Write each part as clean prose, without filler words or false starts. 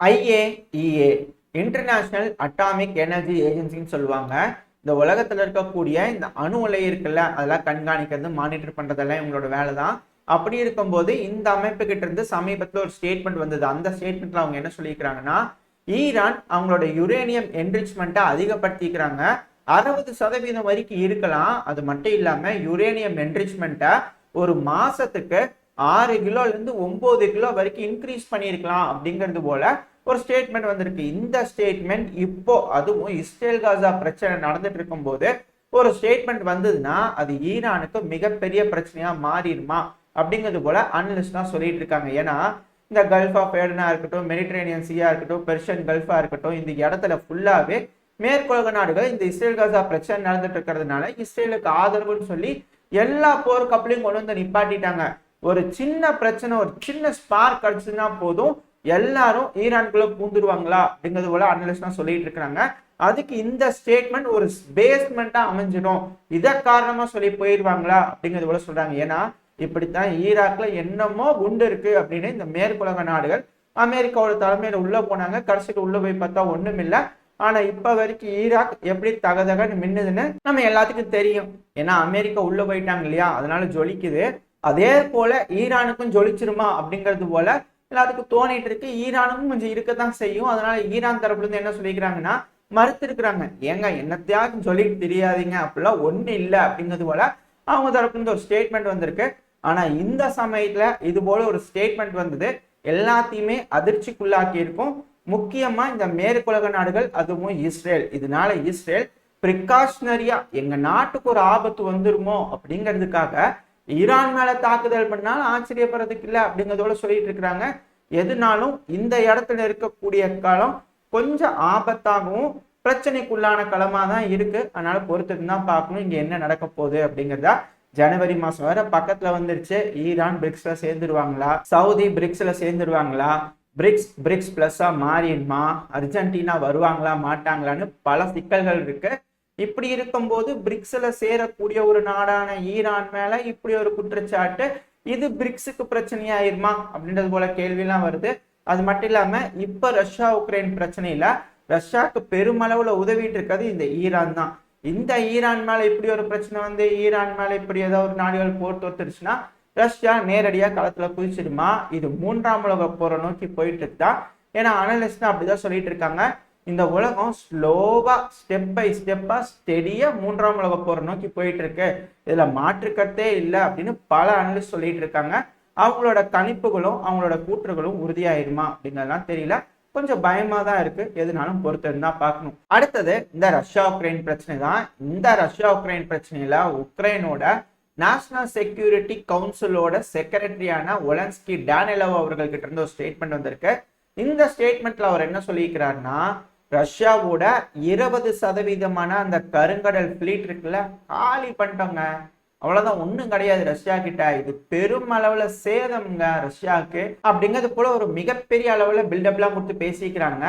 IAEA international atomic energy ஏஜென்சின்னு சொல்லுவாங்க. இந்த உலகத்துல இருக்கக்கூடிய இந்த அணு உலை இருக்குல்ல, அதெல்லாம் கண்காணிக்கிறது, மானிட்டர் பண்றதெல்லாம் இவங்களோட வேலை தான். அப்படி இருக்கும்போது இந்த அமைப்பு கிட்ட இருந்து சமீபத்தில் ஒரு ஸ்டேட்மெண்ட் வந்தது. அந்த ஸ்டேட்மெண்ட்ல அவங்க என்ன சொல்லியிருக்கிறாங்கன்னா, ஈரான் அவங்களோட யுரேனியம் என்ரிச்மெண்ட்டை அதிகப்படுத்திக்கிறாங்க. 60% வரைக்கும் இருக்கலாம். அது மட்டும் இல்லாம யுரேனியம் என்ரிச்மெண்ட்டை ஒரு மாசத்துக்கு 6 கிலோல இருந்து 9 கிலோ வரைக்கும் இன்க்ரீஸ் பண்ணியிருக்கலாம் அப்படிங்கிறது போல ஒரு ஸ்டேட்மெண்ட் வந்திருக்கு. இந்த ஸ்டேட்மெண்ட் இப்போ அதுவும் இஸ்ரேல் காசா பிரச்சனை நடந்துட்டு இருக்கும் போது ஒரு ஸ்டேட்மெண்ட் வந்ததுன்னா அது ஈரானுக்கு மிகப்பெரிய பிரச்சனையா மாறிடுமா அப்படிங்கிறது போல அனலிஸ்ட் தான் சொல்லிட்டு இருக்காங்க. ஏன்னா இந்த கல்ஃப் ஆஃப் ஏடனா இருக்கட்டும், மெடிட்ரேனியன் சீயா இருக்கட்டும், பெர்ஷியன் கல்ஃபா இருக்கட்டும், இந்த இடத்துல ஃபுல்லாவே மேற்குலக நாடுகள் இந்த இஸ்ரேல் காசா பிரச்சனை நடந்துட்டு இருக்கிறதுனால இஸ்ரேலுக்கு ஆதரவுன்னு சொல்லி எல்லா போர் கப்பலையும் கொண்டு வந்து நிப்பாட்டிட்டாங்க. ஒரு சின்ன பிரச்சனை, ஒரு சின்ன ஸ்பார்க் அடிச்சுன்னா போதும் எல்லாரும் ஈரான்குள்ள பூந்துருவாங்களா அப்படிங்கிறது போல அனலிஸ்ட் தான் சொல்லிட்டு இருக்காங்க. அதுக்கு இந்த ஸ்டேட்மெண்ட் ஒரு பேஸ்மெண்டா அமைஞ்சிடும், இதை காரணமா சொல்லி போயிடுவாங்களா அப்படிங்கிறது போல சொல்றாங்க. ஏன்னா இப்படித்தான் ஈராக்ல என்னமோ குண்டு இருக்கு அப்படின்னு இந்த மேற்குலக நாடுகள் அமெரிக்காவோட தலைமையில உள்ள போனாங்க. கடைசிக்கு உள்ள போய் பார்த்தா ஒண்ணும் இல்லை. ஆனா இப்ப வரைக்கும் ஈராக் எப்படி தகதகன்னு மின்னுதுன்னு நம்ம எல்லாத்துக்கும் தெரியும். ஏன்னா அமெரிக்கா உள்ள போயிட்டாங்க இல்லையா, அதனால ஜொலிக்குது. அதே போல ஈரானுக்கும் ஜொலிச்சிருமா அப்படிங்கிறது போல எல்லாத்துக்கும் தோணிட்டு இருக்கு. ஈரானுக்கும் கொஞ்சம் இருக்கத்தான் செய்யும். அதனால ஈரான் தரப்புல இருந்து என்ன சொல்லிக்கிறாங்கன்னா, மறுத்து இருக்கிறாங்க. ஏங்க என்னத்தையாவது சொல்லிட்டு தெரியாதீங்க, அப்படிலாம் ஒண்ணு இல்லை அப்படிங்கிறது போல அவங்க தரப்புல இருந்து ஒரு ஸ்டேட்மெண்ட் வந்திருக்கு. ஆனா இந்த சமயத்துல இது போல ஒரு ஸ்டேட்மெண்ட் வந்தது எல்லாத்தையுமே அதிர்ச்சிக்குள்ளாக்கி இருக்கும். முக்கியமா இந்த மேற்குலக நாடுகள், அதுவும் இஸ்ரேல். இதனால இஸ்ரேல் பிரிகாஷனரியா எங்க நாட்டுக்கு ஒரு ஆபத்து வந்துருமோ அப்படிங்கிறதுக்காக ஈரான் மேல தாக்குதல் பண்ணாலும் ஆச்சரியப்படுறதுக்கு இல்லை அப்படிங்கிறதோட சொல்லிட்டு இருக்கிறாங்க. எதுனாலும் இந்த இடத்துல இருக்கக்கூடிய களம் கொஞ்சம் ஆபத்தாகவும் பிரச்சனைக்குள்ளான களமா தான் இருக்கு. அதனால பொறுத்துட்டு தான் பார்க்கணும் இங்க என்ன நடக்க போகுது அப்படிங்கிறதா. ஜனவரி மாசம் வேற பக்கத்துல வந்துருச்சு. ஈரான் பிரிக்ஸ்ல சேர்ந்துருவாங்களா, சவுதி பிரிக்ஸ்ல சேர்ந்துருவாங்களா, பிரிக்ஸ் பிளஸ்ஸா மாறிடுமா, அர்ஜென்டினா வருவாங்களா மாட்டாங்களான்னு பல சிக்கல்கள் இருக்கு. இப்படி இருக்கும்போது பிரிக்ஸ்ல சேரக்கூடிய ஒரு நாடான ஈரான் மேல இப்படி ஒரு குற்றச்சாட்டு, இது பிரிக்ஸுக்கு பிரச்சனையாயிருமா அப்படின்றது போல கேள்வியெல்லாம் வருது. அது மட்டும் இல்லாம இப்ப ரஷ்யா உக்ரைன் பிரச்சனையில ரஷ்யாவுக்கு பெருமளவுல உதவிட்டு இருக்கிறது இந்த ஈரான் தான். இந்த ஈரான் மேல இப்படி ஒரு பிரச்சனை வந்து ஈரான் மேல இப்படி ஏதாவது ஒரு நாடுகள் போர் தொடுத்துருச்சுன்னா ரஷ்யா நேரடியா களத்துல குதிச்சிடுமா? இது 3ஆம் உலக போரை நோக்கி போயிட்டு இருக்கா. ஏன்னா அனலிஸ்ட் அப்படிதான் சொல்லிட்டு இருக்காங்க. இந்த உலகம் ஸ்லோவா ஸ்டெப் பை ஸ்டெப்பா ஸ்டெடியா 3ஆம் உலக போரை நோக்கி போயிட்டு இருக்கு, இதுல மாற்றுக்கத்தே இல்லை அப்படின்னு பல அனலிஸ்ட் சொல்லிட்டு இருக்காங்க. அவங்களோட கணிப்புகளும் அவங்களோட கூற்றுகளும் உறுதியாயிருமா அப்படிங்கிறதுலாம் தெரியல. கொஞ்சம் பயமா தான் இருக்கு. எதுனாலும் பொறுத்து இருந்தா பார்க்கணும். அடுத்தது இந்த ரஷ்யா உக்ரைன் பிரச்சனை தான். இந்த ரஷ்யா உக்ரைன் பிரச்சனையில உக்ரைனோட நேஷனல் செக்யூரிட்டி கவுன்சிலோட செக்ரட்டரியான ஒலன்ஸ்கி டானிலோவ் அவர்கள் கிட்ட இருந்து ஒரு ஸ்டேட்மெண்ட் வந்திருக்கு. இந்த ஸ்டேட்மெண்ட்ல அவர் என்ன சொல்லியிருக்கிறாருன்னா, ரஷ்யாவோட 20% அந்த கருங்கடல் பிளீட் இருக்குல்ல, காலி பண்ணிட்டோங்க, அவ்வளவுதான், ஒண்ணும் கிடையாது ரஷ்யா கிட்ட, இது பெரும் அளவுல சேதம்ங்க ரஷ்யாவுக்கு அப்படிங்கிறது போல ஒரு மிகப்பெரிய அளவுல பில்டப் எல்லாம் கொடுத்து பேசிக்கிறாங்க.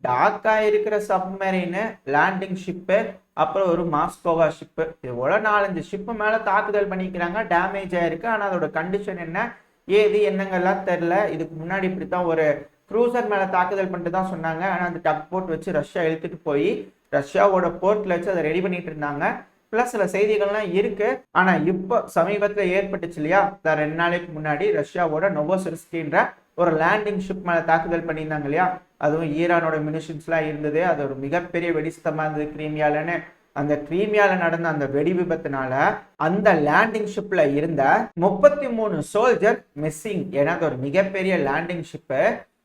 டாக்கா இருக்கிற சப்மரீனு, லேண்டிங் ஷிப்பு, அப்புறம் ஒரு மாஸ்கோவா ஷிப்பு, இது போல 4-5 ஷிப்பு மேல தாக்குதல் பண்ணிக்கிறாங்க. டேமேஜ் ஆயிருக்கு. ஆனா அதோட கண்டிஷன் என்ன ஏது என்னங்கெல்லாம் தெரியல. இதுக்கு முன்னாடி இப்படித்தான் ஒரு க்ரூசர் மேல தாக்குதல் பண்ணிட்டு தான் சொன்னாங்க. ஆனா அந்த டக் போர்ட் வச்சு ரஷ்யா இழுத்துட்டு போய் ரஷ்யாவோட போர்ட்ல வச்சு அதை ரெடி பண்ணிட்டு இருந்தாங்க. பிளஸ் சில செய்திகள்லாம் இருக்கு. ஆனா இப்போ சமீபத்துல ஏற்பட்டுச்சு இல்லையா, 2 நாளைக்கு முன்னாடி ரஷ்யாவோட நோவோசிர்ஸ்கின்ற ஒரு லேண்டிங் ஷிப் மேல தாக்குதல் பண்ணியிருந்தாங்க இல்லையா, அதுவும் ஈரானோட மினிஷன்ஸ் எல்லாம் இருந்தது. அது ஒரு மிகப்பெரிய வெடிஸ்தமா இருந்தது கிரீமியாலன்னு. அந்த கிரீமியால நடந்த அந்த வெடி விபத்தினால அந்த லேண்டிங் ஷிப்ல இருந்த 33 சோல்ஜர் மிஸ்ஸிங். ஏன்னா அது ஒரு மிகப்பெரிய லேண்டிங் ஷிப்பு.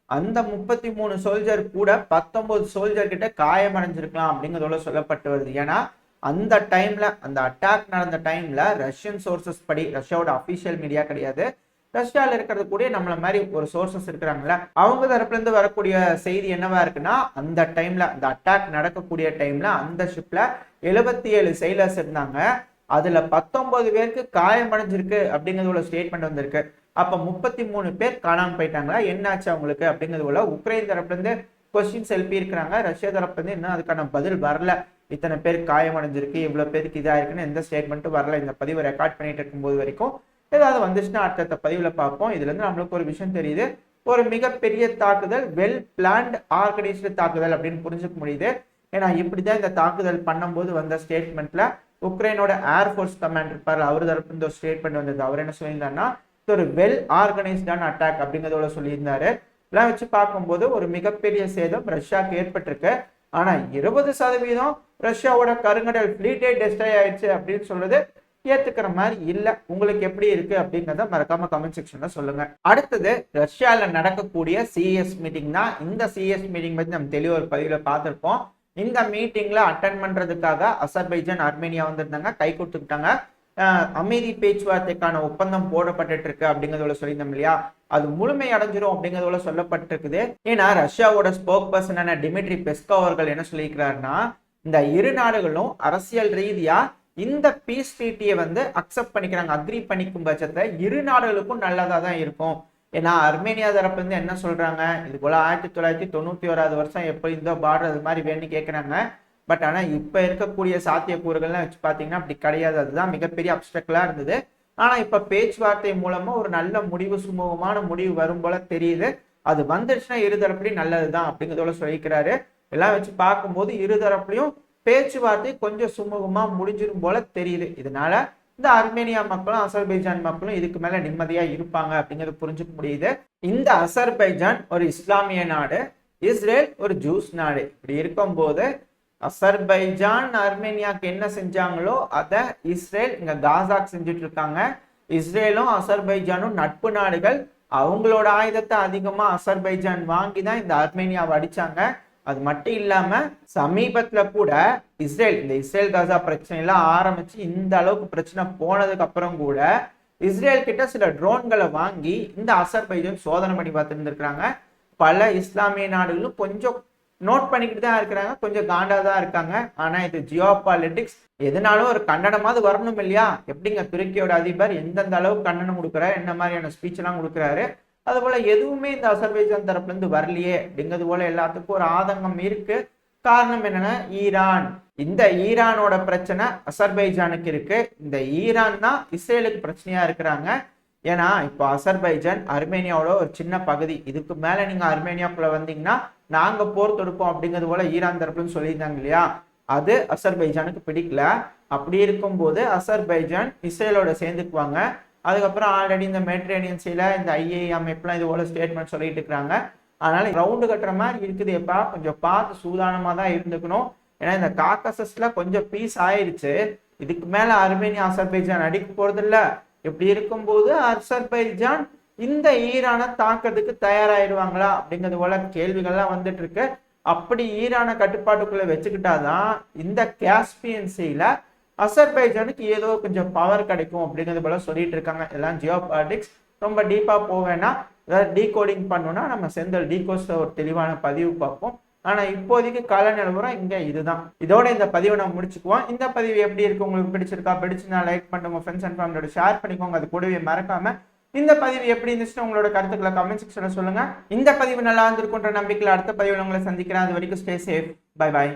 அந்த 33 சோல்ஜர் கூட 19 சோல்ஜர் கிட்ட காயமடைஞ்சிருக்கலாம் அப்படிங்கிறதோட சொல்லப்பட்டு வருது. ஏன்னா அந்த டைம்ல, அந்த அட்டாக் நடந்த டைம்ல ரஷ்யன் சோர்சஸ் படி, ரஷ்யாவோட அபிஷியல் மீடியா கிடையாது, ரஷ்யால இருக்கிறது கூட நம்மள மாதிரி ஒரு சோர்சஸ் இருக்கிறாங்களா, அவங்க தரப்புல இருந்து வரக்கூடிய செய்தி என்னவா இருக்குன்னா, அந்த டைம்ல, அந்த அட்டாக் நடக்கக்கூடிய டைம்ல அந்த ஷிப்ல 77 சைலர்ஸ் இருந்தாங்க. அதுல 19 பேருக்கு காயமடைஞ்சிருக்கு அப்படிங்கிறது ஸ்டேட்மெண்ட் வந்திருக்கு. அப்ப 33 பேர் காணாம போயிட்டாங்களா, என்னாச்சு அவங்களுக்கு அப்படிங்கிறது உக்ரைன் தரப்புல இருந்து கொஸ்டின்ஸ் எழுப்பி இருக்கிறாங்க. ரஷ்யா தரப்புல இருந்து இன்னும் அதுக்கான பதில் வரல. இத்தனை பேர் காயமடைஞ்சிருக்கு, இவ்வளவு பேருக்கு இதா இருக்குன்னு எந்த ஸ்டேட்மெண்ட்டும் வரல. இந்த பதிவை ரெக்கார்ட் பண்ணிட்டு இருக்கும்போது வரைக்கும் ஏதாவது வந்துச்சுன்னா அடுத்த பதிவுல பார்ப்போம். இதுல இருந்து நம்மளுக்கு ஒரு விஷயம் தெரியுது, ஒரு மிகப்பெரிய தாக்குதல், வெல் பிளான்ட் ஆர்கனைஸ்டு தாக்குதல் அப்படின்னு புரிஞ்சுக்க முடியுது. ஏன்னா இப்படிதான் இந்த தாக்குதல் பண்ணும்போது வந்த ஸ்டேட்மெண்ட்ல உக்ரைனோட ஏர்ஃபோர்ஸ் கமாண்டர் இருப்பார், அவர் தரப்பு இந்த ஸ்டேட்மெண்ட் வந்தது. அவர் என்ன சொல்லியிருந்தாருன்னா, இது ஒரு வெல் ஆர்கனைஸ்டான அட்டாக் அப்படிங்கிறதோட சொல்லியிருந்தாரு. இதெல்லாம் வச்சு பார்க்கும்போது ஒரு மிகப்பெரிய சேதம் ரஷ்யாவுக்கு ஏற்பட்டிருக்கு. ஆனா 20% ரஷ்யாவோட கருங்கடல் ஃபிளீட்டே டெஸ்ட்ராய் ஆயிடுச்சு அப்படின்னு சொல்றது ஏத்துக்கிற மாதிரி இல்ல. உங்களுக்கு எப்படி இருக்கு அப்படிங்கிறத மறக்காம கமெண்ட் செக்ஷன்ல சொல்லுங்க. அடுத்தது ரஷ்யால நடக்கக்கூடிய சிஎஸ் மீட்டிங் தான். இந்த சிஎஸ் மீட்டிங் பத்தி நம்ம தெளிவா ஒரு பதிவுல பார்த்திருப்போம். இந்த மீட்டிங்ல அட்டென்ட் பண்றதுக்காக அசர்பைஜான், ஆர்மேனியா வந்திருந்தாங்க, கை கொடுத்துக்கிட்டாங்க. அமைதி பேச்சுவார்த்தைக்கான ஒப்பந்தம் போடப்பட்டு இருக்கு அப்படிங்கிறதோட சொல்லியிருந்தோம் இல்லையா, அது முழுமை அடைஞ்சிரும் அப்படிங்கிறதோட சொல்லப்பட்டிருக்குது. ஏன்னா ரஷ்யாவோட ஸ்போக் பர்சனான டிமிட்ரி பெஸ்கோவ் அவர்கள் என்ன சொல்லியிருக்கிறாருன்னா, இந்த இரு நாடுகளும் அரசியல் ரீதியா இந்த பீஸ் ட்ரீட்டியை அக்செப்ட் பண்ணிக்கிறாங்க, அக்ரி பண்ணிக்கும் பட்சத்தை இரு நாடுகளுக்கும் நல்லதா தான் இருக்கும். ஏன்னா அர்மேனியா தரப்பு என்ன சொல்றாங்க, இது போல 1991 வருஷம் எப்படி இருந்தோ பார்டர் அது மாதிரி வேணும்னு கேட்கறாங்க. பட் ஆனா இப்ப இருக்கக்கூடிய சாத்தியக்கூறுகள்லாம் வச்சு பாத்தீங்கன்னா அப்படி கிடையாது. அதுதான் மிகப்பெரிய அப்டக்கலா இருந்தது. ஆனா இப்ப பேச்சுவார்த்தை மூலமா ஒரு நல்ல முடிவு, சுமூகமான முடிவு வரும் போல தெரியுது. அது வந்துருச்சுன்னா இருதரப்புலையும் நல்லதுதான் அப்படிங்கிறதோட சொல்லிக்கிறாரு. எல்லாம் வச்சு பார்க்கும்போது இருதரப்புலையும் பேச்சுவார்த்தை கொஞ்சம் சுமூகமா முடிஞ்சிரும் போல தெரியுது. இதனால இந்த அர்மேனியா மக்களும் அசர்பைஜான் மக்களும் இதுக்கு மேல நிம்மதியா இருப்பாங்க அப்படிங்கிறது புரிஞ்சுக்க முடியுது. இந்த அசர்பைஜான் ஒரு இஸ்லாமிய நாடு, இஸ்ரேல் ஒரு ஜூஸ் நாடு. இப்படி இருக்கும்போது அசர்பைஜான் அர்மேனியாக்கு என்ன செஞ்சாங்களோ அதை இஸ்ரேல் இங்க காசாக்கு செஞ்சுட்டு இருக்காங்க. இஸ்ரேலும் அசர்பைஜானும் நட்பு நாடுகள். அவங்களோட ஆயுதத்தை அதிகமா அசர்பைஜான் வாங்கி தான் இந்த அர்மேனியாவை அடிச்சாங்க. அது மட்டும் இல்லாம சமீபத்துல கூட இஸ்ரேல் இந்த இஸ்ரேல் காசா பிரச்சனை எல்லாம் ஆரம்பிச்சு இந்த அளவுக்கு பிரச்சனை போனதுக்கு அப்புறம் கூட இஸ்ரேல் கிட்ட சில ட்ரோன்களை வாங்கி இந்த அசர்பைஜான் சோதனை பண்ணி பார்த்துருந்துருக்காங்க. பல இஸ்லாமிய நாடுகளும் கொஞ்சம் நோட் பண்ணிக்கிட்டு தான் இருக்கிறாங்க, கொஞ்சம் காண்டா தான் இருக்காங்க. ஆனா இது ஜியோ பாலிட்டிக்ஸ், எதனாலும் ஒரு கண்டனமாவது வரணும் இல்லையா? எப்படிங்க துருக்கியோட அதிபர் எந்தெந்த அளவுக்கு கண்டனம் கொடுக்குறாரு, என்ன மாதிரியான ஸ்பீச் எல்லாம் கொடுக்குறாரு, அது போல எதுவுமே இந்த அசர்பைஜான் தரப்புல இருந்து வரலையே அப்படிங்கிறது போல எல்லாத்துக்கும் ஒரு ஆதங்கம் இருக்கு. காரணம் என்னன்னா ஈரான். இந்த ஈரானோட பிரச்சனை அசர்பைஜானுக்கு இருக்கு. இந்த ஈரான் தான் இஸ்ரேலுக்கு பிரச்சனையா இருக்கிறாங்க. ஏன்னா இப்போ அசர்பைஜான் அர்மேனியாவோட ஒரு சின்ன பகுதி. இதுக்கு மேல நீங்க அர்மேனியாக்குள்ள வந்தீங்கன்னா நாங்க போர் தொடுப்போம் அப்படிங்கிறது போல ஈரான் தரப்புன்னு சொல்லியிருந்தாங்க இல்லையா, அது அசர்பைஜானுக்கு பிடிக்கல. அப்படி இருக்கும்போது அசர்பைஜான் இஸ்ரேலோட சேர்ந்துக்குவாங்க. அதுக்கப்புறம் ஆல்ரெடி இந்த மெடிட்டரேனியன் சீல இந்த ஐஏ அமைப்புலாம் இது போல ஸ்டேட்மெண்ட் சொல்லிட்டு இருக்கிறாங்க. அதனால ரவுண்டு கட்டுற மாதிரி இருக்குது. எப்பா கொஞ்சம் பார்த்து சூதானமா தான் இருந்துக்கணும். ஏன்னா இந்த காக்கசஸ்ல கொஞ்சம் பீஸ் ஆயிடுச்சு. இதுக்கு மேல அர்மேனியா அசர்பைஜான் அடிக்க போறது இல்ல. இப்படி இருக்கும்போது அசர்பைஜான் இந்த ஈரானை தாக்கிறதுக்கு தயாராயிடுவாங்களா அப்படிங்கிறது போல கேள்விகள்லாம் வந்துட்டு இருக்கு. அப்படி ஈரானை கட்டுப்பாட்டுக்குள்ள வச்சுக்கிட்டாதான் இந்த காஸ்பியன் சீல அசர்பைஜானுக்கு ஏதோ கொஞ்சம் பவர் கிடைக்கும் அப்படிங்கிறது போல சொல்லிட்டு இருக்காங்க. எல்லாம் ஜியோ பாலிட்டிக்ஸ், ரொம்ப டீப்பா போவேன்னா ஏதாவது டீகோடிங் பண்ணோம்னா நம்ம செந்தில் டீகோஸ்ல ஒரு தெளிவான பதிவு பார்ப்போம். ஆனா இப்போதைக்கு கால நிலவரம் இங்க இதுதான். இதோட இந்த பதிவை நம்ம முடிச்சுக்குவோம். இந்த பதிவு எப்படி இருக்கு, உங்களுக்கு பிடிச்சிருக்கா? பிடிச்சுன்னா லைக் பண்ணுங்க, உங்க ஃப்ரெண்ட்ஸ் அண்ட் ஃபேமிலியோட ஷேர் பண்ணிக்கோங்க. அது கூடவே மறக்காம இந்த பதிவு எப்படி இருந்துச்சுன்னு உங்களோட கருத்துக்களை கமெண்ட் செக்ஷன்ல சொல்லுங்க. இந்த பதிவு நல்லா இருந்திருக்குன்ற நம்பிக்கையில் அடுத்த பதிவில் உங்களை சந்திக்கிறேன். அது வரைக்கும் ஸ்டே சேஃப். Bye bye.